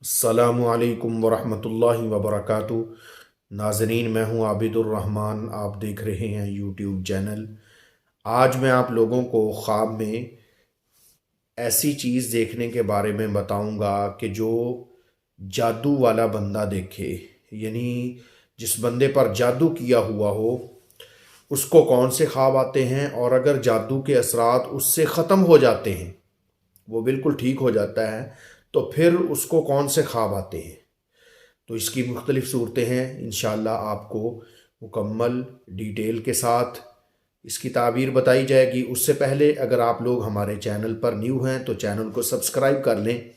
अस्सलामु अलैकुम वरहमतुल्लाहि वबरकातुहू। नाज़रीन, मैं हूं आबिदुर्रहमान, आप देख रहे हैं यूट्यूब चैनल। आज मैं आप लोगों को ख्वाब में ऐसी चीज़ देखने के बारे में बताऊंगा कि जो जादू वाला बंदा देखे, यानी जिस बंदे पर जादू किया हुआ हो उसको कौन से ख्वाब आते हैं, और अगर जादू के असरात उससे ख़त्म हो जाते हैं, वो बिल्कुल ठीक हो जाता है, तो फिर उसको कौन से ख्वाब आते हैं। तो इसकी मुख्तलिफ़ सूरतें हैं। इंशाअल्लाह आपको मुकम्मल डिटेल के साथ इसकी ताबीर बताई जाएगी। उससे पहले अगर आप लोग हमारे चैनल पर न्यू हैं तो चैनल को सब्सक्राइब कर लें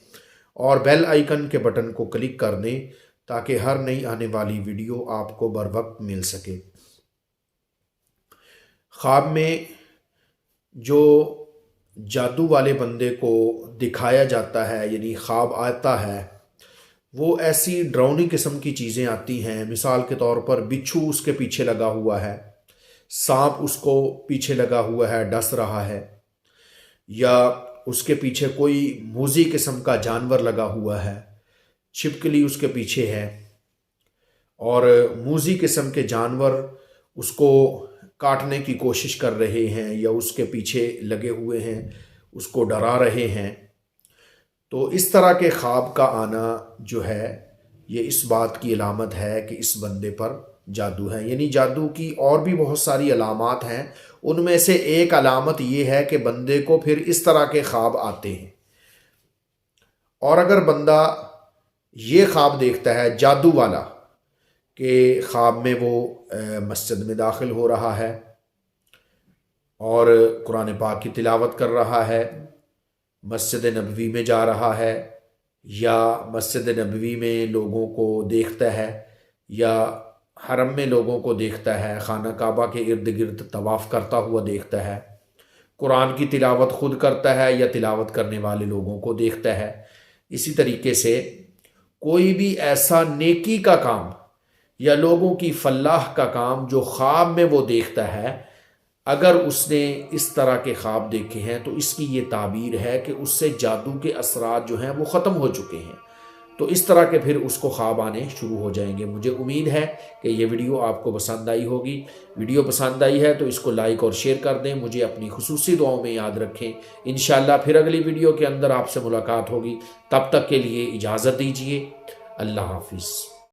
और बेल आइकन के बटन को क्लिक कर दें ताकि हर नई आने वाली वीडियो आपको बर वक्त मिल सके। ख्वाब में जो जादू वाले बंदे को दिखाया जाता है, यानी ख्वाब आता है, वो ऐसी डरावनी किस्म की चीज़ें आती हैं। मिसाल के तौर पर बिच्छू उसके पीछे लगा हुआ है, सांप उसको पीछे लगा हुआ है, डस रहा है, या उसके पीछे कोई मूजी किस्म का जानवर लगा हुआ है, छिपकली उसके पीछे है, और मूजी किस्म के जानवर उसको काटने की कोशिश कर रहे हैं या उसके पीछे लगे हुए हैं, उसको डरा रहे हैं। तो इस तरह के ख्वाब का आना जो है, ये इस बात की अलामत है कि इस बंदे पर जादू है। यानी जादू की और भी बहुत सारी अलामत हैं, उनमें से एक अलामत ये है कि बंदे को फिर इस तरह के ख्वाब आते हैं। और अगर बंदा ये ख्वाब देखता है जादू वाला कि ख्वाब में वो मस्जिद में दाखिल हो रहा है और कुरान पाक की तिलावत कर रहा है, मस्जिद नबवी में जा रहा है, या मस्जिद नबवी में लोगों को देखता है, या हरम में लोगों को देखता है, खाना काबा के इर्द गिर्द तवाफ़ करता हुआ देखता है, कुरान की तिलावत खुद करता है या तिलावत करने वाले लोगों को देखता है। इसी तरीके से कोई भी ऐसा नेकी का काम या लोगों की फलाह का काम जो ख्वाब में वो देखता है, अगर उसने इस तरह के ख्वाब देखे हैं तो इसकी ये ताबीर है कि उससे जादू के असरात जो हैं वो ख़त्म हो चुके हैं। तो इस तरह के फिर उसको ख्वाब आने शुरू हो जाएंगे। मुझे उम्मीद है कि ये वीडियो आपको पसंद आई होगी। वीडियो पसंद आई है तो इसको लाइक और शेयर कर दें। मुझे अपनी खुसूसी दुआओं में याद रखें। इंशाअल्लाह फिर अगली वीडियो के अंदर आपसे मुलाकात होगी। तब तक के लिए इजाज़त दीजिए। अल्लाह हाफिज़।